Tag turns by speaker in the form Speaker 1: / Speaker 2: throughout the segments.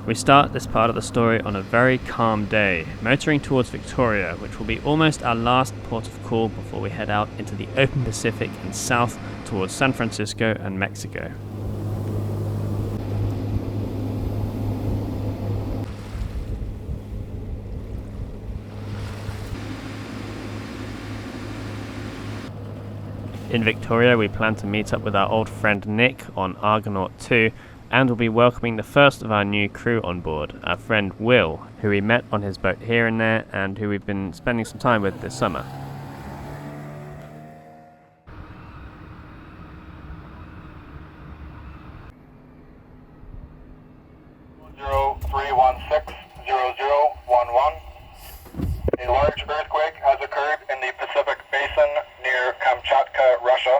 Speaker 1: We start this part of the story on a very calm day, motoring towards Victoria, which will be almost our last port of call before we head out into the open Pacific and south towards San Francisco and Mexico. In Victoria, we plan to meet up with our old friend Nick on Argonaut 2, and we'll be welcoming the first of our new crew on board, our friend Will, who we met on his boat here and there, and who we've been spending some time with this summer.
Speaker 2: A large earthquake has occurred in the Pacific Basin near Kamchatka, Russia.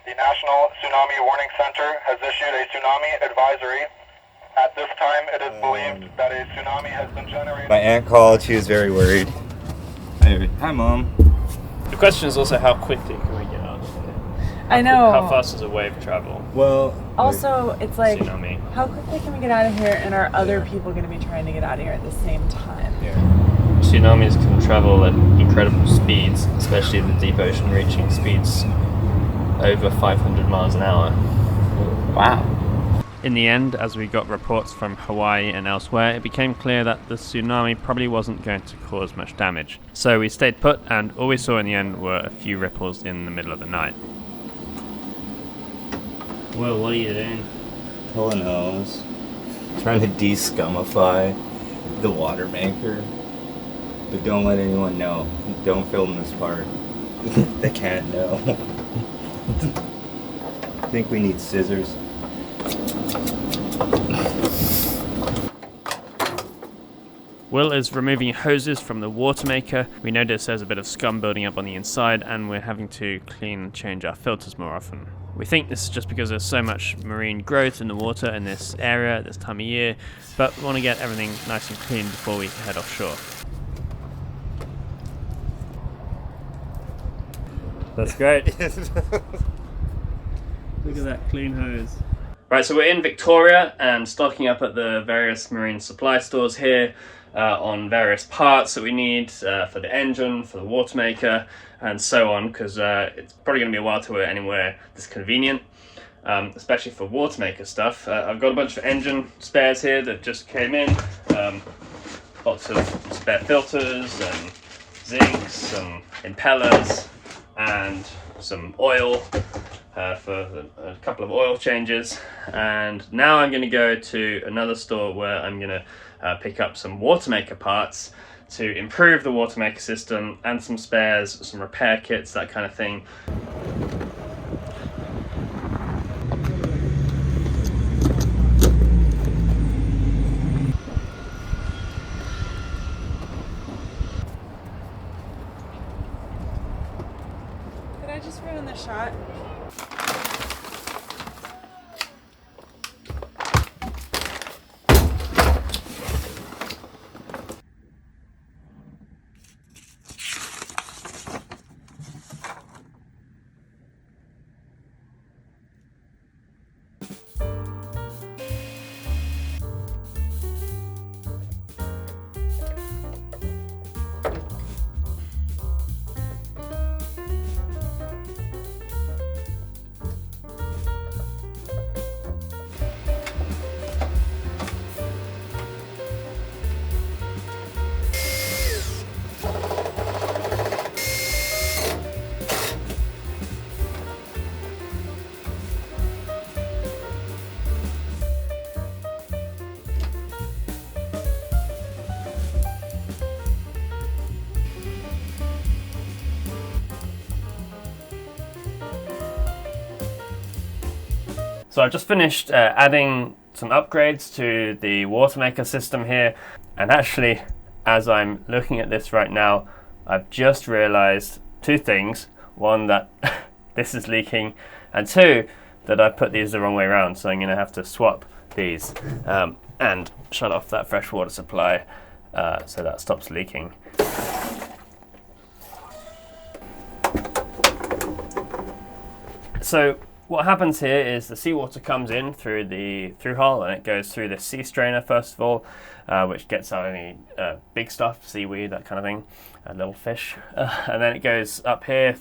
Speaker 2: The National Tsunami Warning Center has issued a tsunami advisory. At this time, it is believed that a tsunami has been generated.
Speaker 3: My aunt called. She was very worried. Hi, Mom.
Speaker 1: The question is also how quickly can we get out of here?
Speaker 4: I know.
Speaker 1: How fast does a wave travel?
Speaker 3: Well,
Speaker 4: also, it's like,
Speaker 1: tsunami.
Speaker 4: How quickly can we get out of here, and are other people going to be trying to get out of here at the same time?
Speaker 3: Yeah.
Speaker 1: Tsunamis can travel at incredible speeds, especially the deep ocean reaching speeds over 500 miles an hour.
Speaker 3: Wow.
Speaker 1: In the end, as we got reports from Hawaii and elsewhere, it became clear that the tsunami probably wasn't going to cause much damage. So we stayed put, and all we saw in the end were a few ripples in the middle of the night. Well, what are you doing?
Speaker 3: Pulling hose. Trying to de-scumify the watermaker. But don't let anyone know. Don't film this part. They can't know. I think we need scissors.
Speaker 1: Will is removing hoses from the watermaker. We notice there's a bit of scum building up on the inside, and we're having to clean and change our filters more often. We think this is just because there's so much marine growth in the water in this area at this time of year, but we want to get everything nice and clean before we head offshore. That's great. Look at that clean hose. Right, so we're in Victoria and stocking up at the various marine supply stores here on various parts that we need for the engine, for the watermaker, and so on, because it's probably going to be a while till we're anywhere this convenient, especially for watermaker stuff. I've got a bunch of engine spares here that just came in, lots of spare filters and zincs, some impellers, and some oil for a couple of oil changes. And now I'm going to go to another store where I'm going to pick up some watermaker parts to improve the watermaker system, and some spares, some repair kits, that kind of thing.
Speaker 4: Did I just ruin the shot?
Speaker 1: So I've just finished adding some upgrades to the watermaker system here, and actually, as I'm looking at this right now, I've just realized two things. One, that this is leaking, and two, that I put these the wrong way around, so I'm going to have to swap these and shut off that fresh water supply so that stops leaking. So what happens here is the seawater comes in through the through-hole, and it goes through the sea strainer first of all, which gets out any big stuff, seaweed, that kind of thing, little fish, and then it goes up here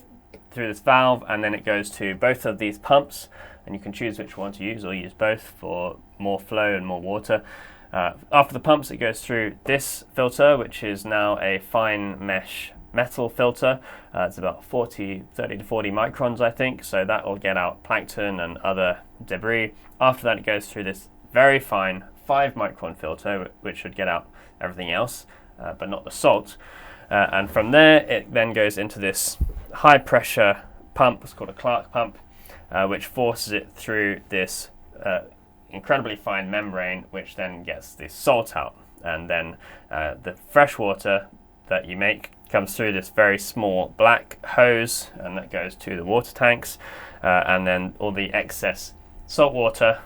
Speaker 1: through this valve, and then it goes to both of these pumps, and you can choose which one to use or use both for more flow and more water. After the pumps, it goes through this filter, which is now a fine mesh metal filter. It's about 30 to 40 microns, I think, so that will get out plankton and other debris. After that, it goes through this very fine 5-micron filter, which should get out everything else, but not the salt. And from there, it then goes into this high pressure pump. It's called a Clark pump, which forces it through this incredibly fine membrane, which then gets the salt out. And then the fresh water that you make comes through this very small black hose, and that goes to the water tanks, and then all the excess salt water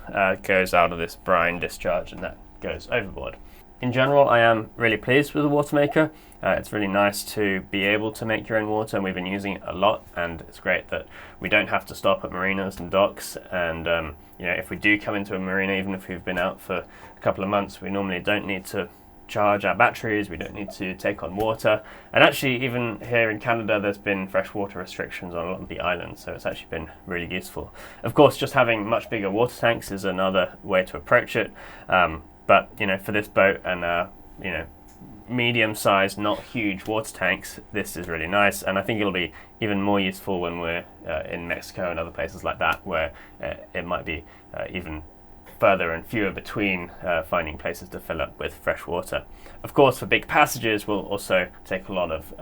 Speaker 1: goes out of this brine discharge, and that goes overboard. In general, I am really pleased with the watermaker. It's really nice to be able to make your own water, and we've been using it a lot, and it's great that we don't have to stop at marinas and docks, and if we do come into a marina, even if we've been out for a couple of months, we normally don't need to charge our batteries, we don't need to take on water. And actually, even here in Canada, there's been freshwater restrictions on a lot of the islands, so it's actually been really useful. Of course, just having much bigger water tanks is another way to approach it, but for this boat and medium-sized, not huge water tanks, this is really nice, and I think it'll be even more useful when we're in Mexico and other places like that, where it might be even further and fewer between finding places to fill up with fresh water. Of course, for big passages, we'll also take a lot of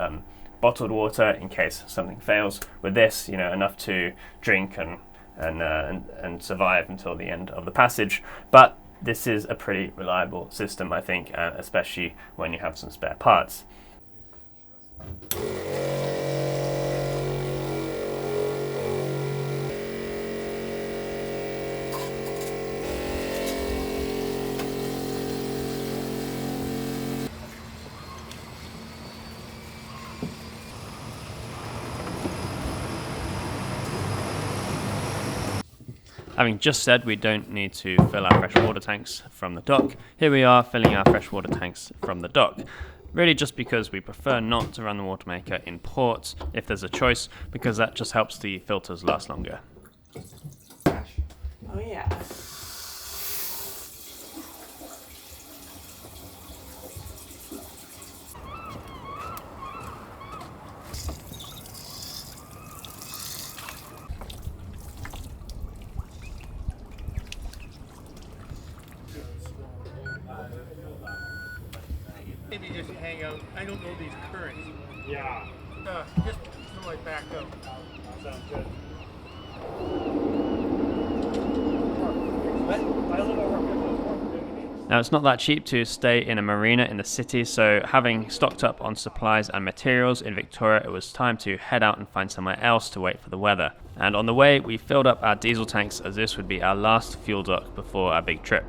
Speaker 1: bottled water in case something fails. With this, enough to drink and survive until the end of the passage. But this is a pretty reliable system, I think, especially when you have some spare parts. Having just said we don't need to fill our freshwater tanks from the dock, here we are filling our freshwater tanks from the dock. Really just because we prefer not to run the watermaker in port if there's a choice, because that just helps the filters last longer.
Speaker 4: Oh yeah.
Speaker 5: Maybe just hang out. I don't know these currents.
Speaker 1: Yeah.
Speaker 5: Just until I back up.
Speaker 1: Sounds good. Now, it's not that cheap to stay in a marina in the city, so having stocked up on supplies and materials in Victoria, it was time to head out and find somewhere else to wait for the weather. And on the way, we filled up our diesel tanks, as this would be our last fuel dock before our big trip.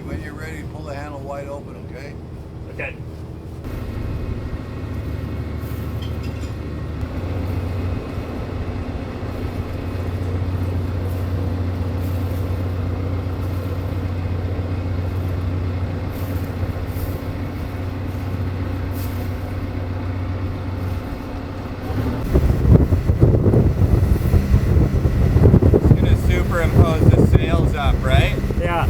Speaker 6: When you're ready, pull the handle wide open, okay?
Speaker 1: Okay.
Speaker 3: It's gonna superimpose the sails up, right?
Speaker 1: Yeah.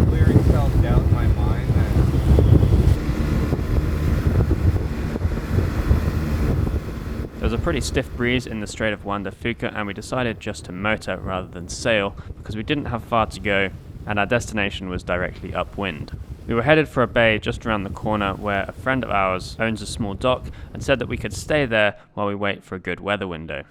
Speaker 3: Clearing self-doubt in my mind that
Speaker 1: There was a pretty stiff breeze in the Strait of Juan de Fuca, and we decided just to motor rather than sail because we didn't have far to go and our destination was directly upwind. We were headed for a bay just around the corner where a friend of ours owns a small dock and said that we could stay there while we wait for a good weather window.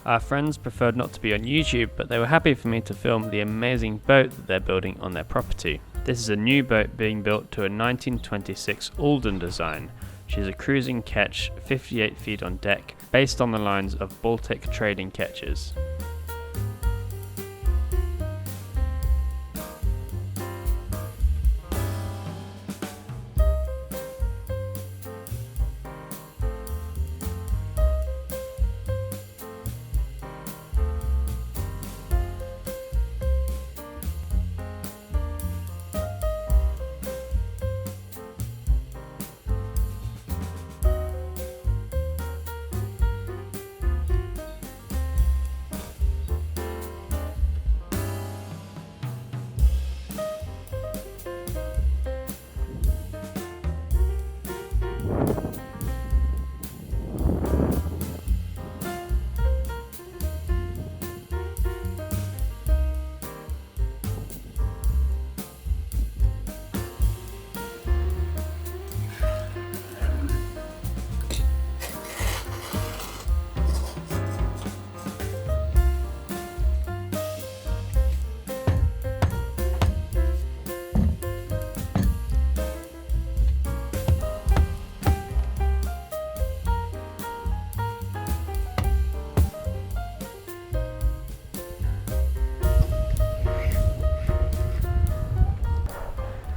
Speaker 1: Our friends preferred not to be on YouTube, but they were happy for me to film the amazing boat that they're building on their property. This is a new boat being built to a 1926 Alden design. She's a cruising ketch, 58 feet on deck, based on the lines of Baltic trading ketches.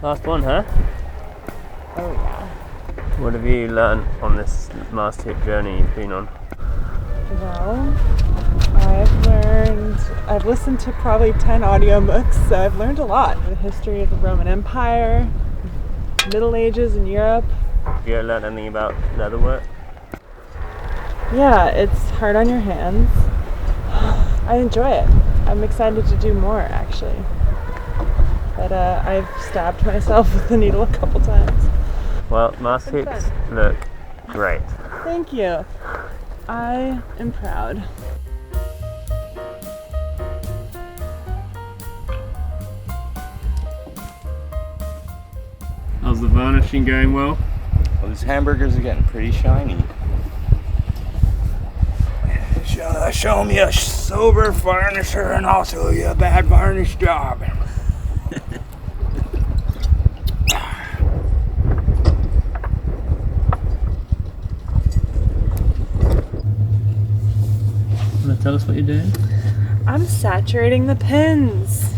Speaker 1: Last one, huh?
Speaker 4: Oh yeah.
Speaker 1: What have you learned on this mast hip journey you've been on?
Speaker 4: Well, I've listened to probably 10 audiobooks, so I've learned a lot. The history of the Roman Empire, Middle Ages in Europe.
Speaker 1: Have you learned anything about leatherwork?
Speaker 4: Yeah, it's hard on your hands. I enjoy it. I'm excited to do more, actually. But I've stabbed myself with the needle a couple times.
Speaker 1: Well, mast hooks look great.
Speaker 4: Thank you. I am proud.
Speaker 1: How's the varnishing going well?
Speaker 3: Well, these hamburgers are getting pretty shiny. Show me a sober varnisher and I'll show you a bad varnish job.
Speaker 1: Want to tell us what you're doing?
Speaker 4: I'm saturating the pins.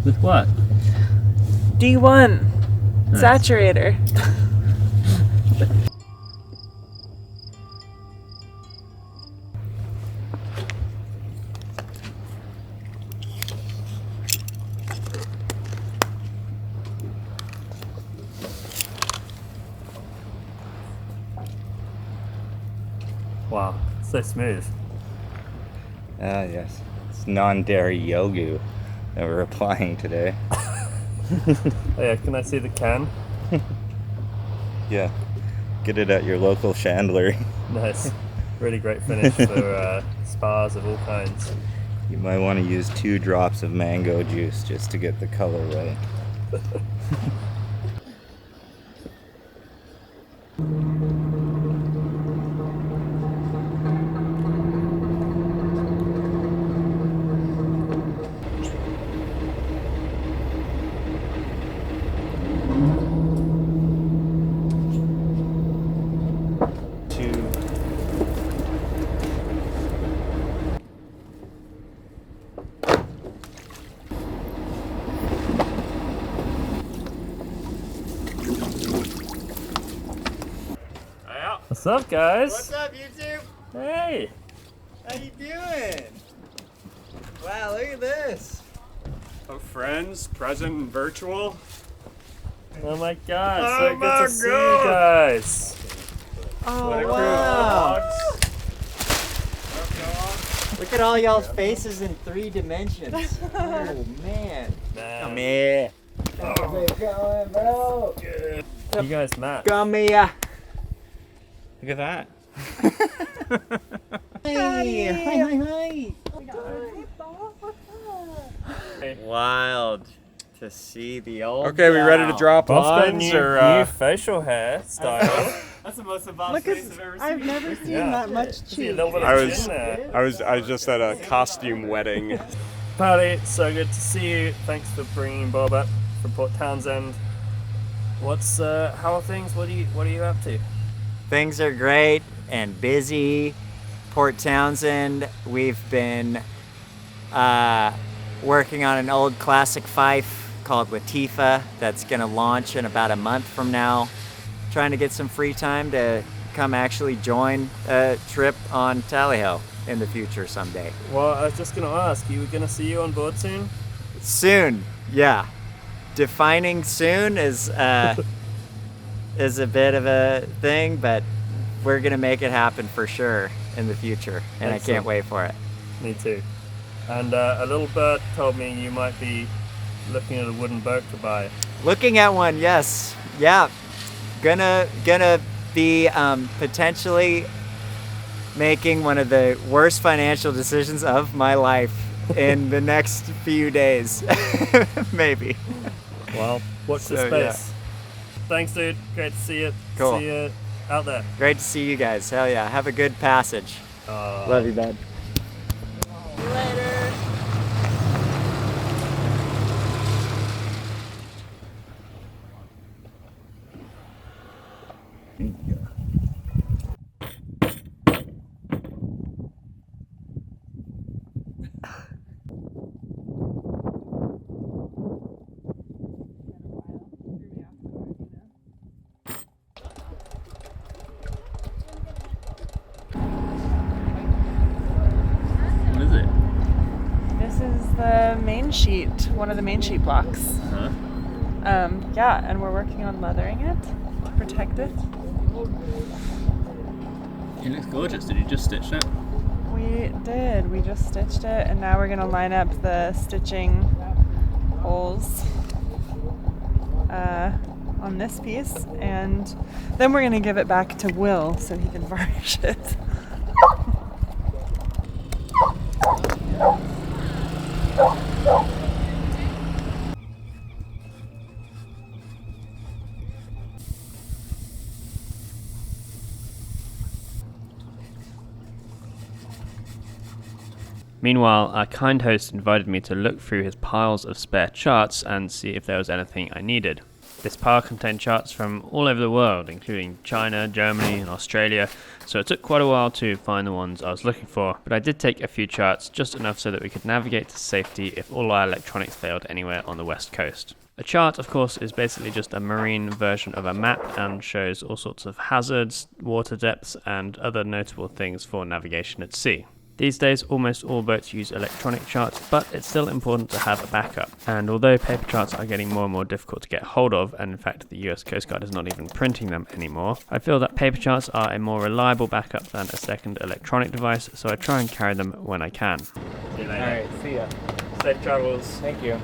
Speaker 1: With what?
Speaker 4: D1
Speaker 1: Nice.
Speaker 4: saturator.
Speaker 1: Wow, so smooth.
Speaker 3: Ah, yes. It's non-dairy yogu that we're applying today.
Speaker 1: Oh yeah, can I see the can?
Speaker 3: Yeah. Get it at your local chandlery.
Speaker 1: Nice. Really great finish for spas of all kinds.
Speaker 3: You might want to use 2 drops of mango juice just to get the color right.
Speaker 1: What's up, guys?
Speaker 7: What's up, YouTube?
Speaker 1: Hey!
Speaker 7: How you doing? Wow, look at this.
Speaker 1: Oh, friends, present and virtual. Oh my god,
Speaker 7: Oh
Speaker 1: so
Speaker 7: my
Speaker 1: good to see you
Speaker 7: God.
Speaker 1: guys.
Speaker 7: Oh,
Speaker 1: What a
Speaker 7: wow.
Speaker 1: group of dogs.
Speaker 7: Look at all y'all's faces in 3 dimensions. Oh, man. Come here. How's it going, bro?
Speaker 1: You guys met.
Speaker 7: Come here. Look at that. Hey, hi.
Speaker 4: Hey, Bob, what's up?
Speaker 7: wild to see the old.
Speaker 8: Okay, we ready to
Speaker 7: gal.
Speaker 8: drop
Speaker 1: Bob's got a
Speaker 8: lines
Speaker 1: new,
Speaker 8: or?
Speaker 1: new facial hair style.
Speaker 7: That's the most Bob's
Speaker 4: Look,
Speaker 7: face I've ever seen.
Speaker 4: I've never seen that much
Speaker 1: See a
Speaker 4: cheek.
Speaker 1: little bit of
Speaker 8: I was
Speaker 1: chin there.
Speaker 8: I was just at a costume wedding.
Speaker 1: Paddy, so good to see you. Thanks for bringing Bob up from Port Townsend. What's how are things? What are you up to?
Speaker 7: Things are great and busy. Port Townsend, we've been working on an old classic fife called Latifah that's gonna launch in about a month from now. Trying to get some free time to come actually join a trip on Tally-Ho in the future someday.
Speaker 1: Well, I was just gonna ask, you were gonna see you on board soon?
Speaker 7: Soon, yeah. Defining soon is a bit of a thing, but we're gonna make it happen for sure in the future, and I
Speaker 1: Excellent.
Speaker 7: can't wait for it.
Speaker 1: Me too. And a little bird told me you might be looking at a wooden boat to buy.
Speaker 7: Looking at one, yes, yeah. Gonna be potentially making one of the worst financial decisions of my life in the next few days, maybe.
Speaker 1: Well, watch the
Speaker 7: So,
Speaker 1: space. Thanks, dude. Great to see you.
Speaker 7: Cool.
Speaker 1: See you out there.
Speaker 7: Great to see you guys. Hell yeah. Have a good passage. Love you, bud.
Speaker 1: What is it?
Speaker 4: This is the main sheet, one of the main sheet blocks.
Speaker 1: Huh?
Speaker 4: Yeah, and we're working on leathering it to protect it.
Speaker 1: It looks gorgeous. Did you just stitch it?
Speaker 4: We did. We just stitched it, and now we're gonna line up the stitching holes on this piece, and then we're gonna give it back to Will so he can varnish it.
Speaker 1: Meanwhile, our kind host invited me to look through his piles of spare charts and see if there was anything I needed. This pile contained charts from all over the world, including China, Germany, and Australia, so it took quite a while to find the ones I was looking for, but I did take a few charts, just enough so that we could navigate to safety if all our electronics failed anywhere on the west coast. A chart, of course, is basically just a marine version of a map and shows all sorts of hazards, water depths, and other notable things for navigation at sea. These days, almost all boats use electronic charts, but it's still important to have a backup. And although paper charts are getting more and more difficult to get hold of, and in fact the US Coast Guard is not even printing them anymore, I feel that paper charts are a more reliable backup than a second electronic device, so I try and carry them when I can. See you later.
Speaker 7: Alright, see ya.
Speaker 1: Safe travels.
Speaker 7: Thank you.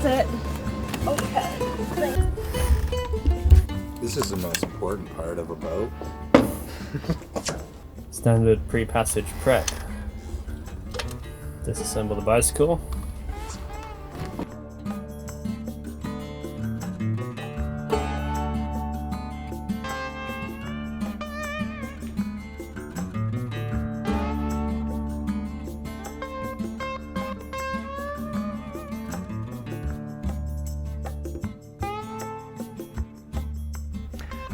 Speaker 4: That's it. Okay.
Speaker 3: This is the most important part of a boat.
Speaker 1: Standard pre-passage prep. Disassemble the bicycle.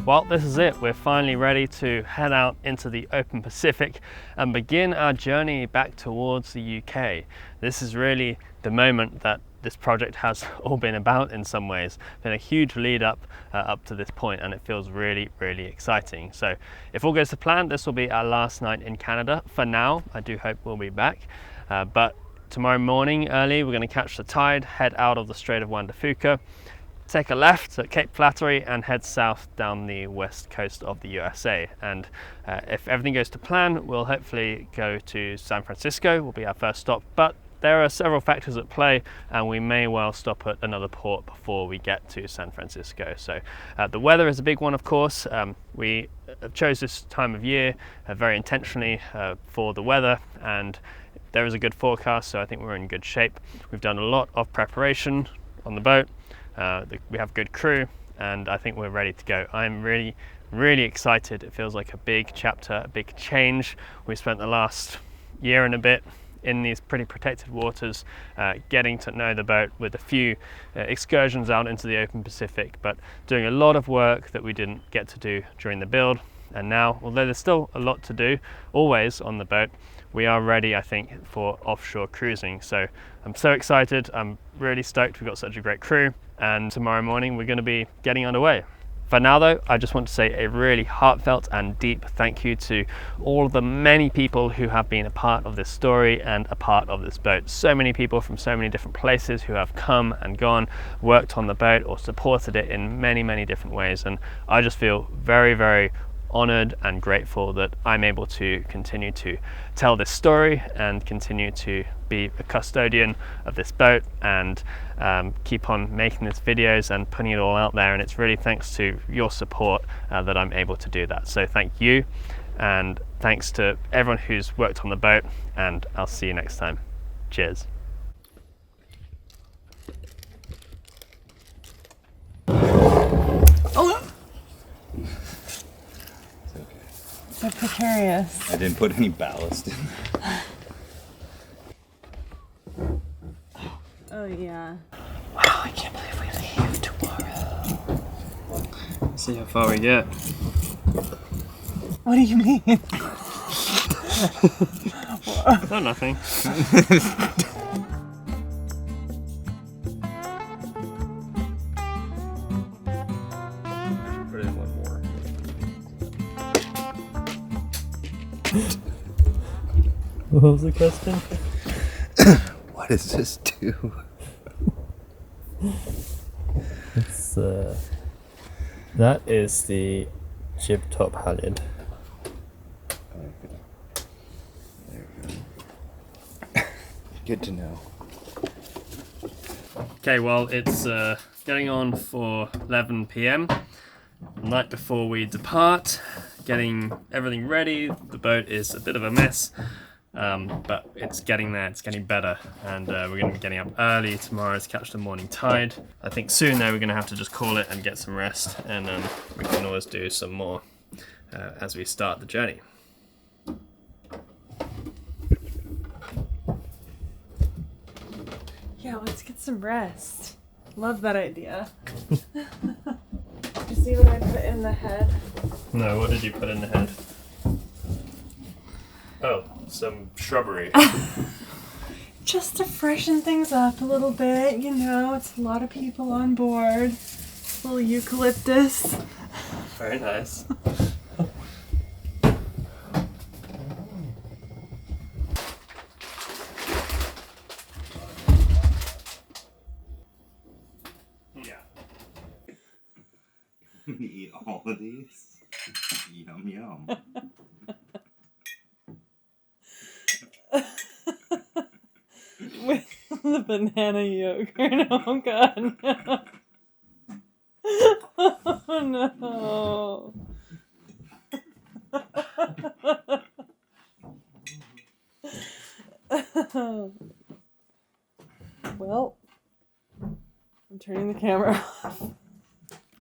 Speaker 1: Well, this is it. We're finally ready to head out into the open Pacific and begin our journey back towards the UK. This is really the moment that this project has all been about in some ways. Been a huge lead up to this point, and it feels really, really exciting. So if all goes to plan, this will be our last night in Canada. For now, I do hope we'll be back. But tomorrow morning early, we're going to catch the tide, head out of the Strait of Juan de Fuca, take a left at Cape Flattery and head south down the west coast of the USA. And if everything goes to plan, we'll hopefully go to San Francisco, will be our first stop. But there are several factors at play, and we may well stop at another port before we get to San Francisco. So the weather is a big one, of course. We chose this time of year very intentionally for the weather, and there is a good forecast, so I think we're in good shape. We've done a lot of preparation on the boat. We have good crew, and I think we're ready to go. I'm really, really excited. It feels like a big chapter, a big change. We spent the last year and a bit in these pretty protected waters, getting to know the boat with a few excursions out into the open Pacific, but doing a lot of work that we didn't get to do during the build. And now, although there's still a lot to do, always on the boat, we are ready, I think, for offshore cruising. So I'm so excited. I'm really stoked. We've got such a great crew, and tomorrow morning we're going to be getting underway. For now though, I just want to say a really heartfelt and deep thank you to all of the many people who have been a part of this story and a part of this boat. So many people from so many different places who have come and gone, worked on the boat or supported it in many, many different ways. And I just feel very, very honored and grateful that I'm able to continue to tell this story and continue to be a custodian of this boat and keep on making these videos and putting it all out there. And it's really thanks to your support that I'm able to do that. So thank you, and thanks to everyone who's worked on the boat, and I'll see you next time. Cheers.
Speaker 4: So precarious.
Speaker 3: I didn't put any ballast in there.
Speaker 4: Oh yeah.
Speaker 1: Wow, I can't believe we leave tomorrow. See how far we get.
Speaker 4: What do you mean?
Speaker 1: No, nothing. Put in one more. What was the question?
Speaker 3: What does this do?
Speaker 1: It's that is the jib top halyard.
Speaker 3: Good to know.
Speaker 1: Okay, well, it's getting on for 11 p.m. the night before we depart, getting everything ready. The boat is a bit of a mess, but it's getting there, it's getting better, and we're going to be getting up early tomorrow to catch the morning tide. I think soon though we're going to have to just call it and get some rest, and we can always do some more as we start the journey.
Speaker 4: Yeah, let's get some rest. Love that idea. You see what I put in the head?
Speaker 1: No, what did you put in the head? Oh, some shrubbery.
Speaker 4: Just to freshen things up a little bit, you know, it's a lot of people on board. A little eucalyptus.
Speaker 1: Very nice.
Speaker 3: Eat all of these? Yum yum.
Speaker 4: with The banana yogurt. Oh god. Oh no. Well, I'm turning the camera off.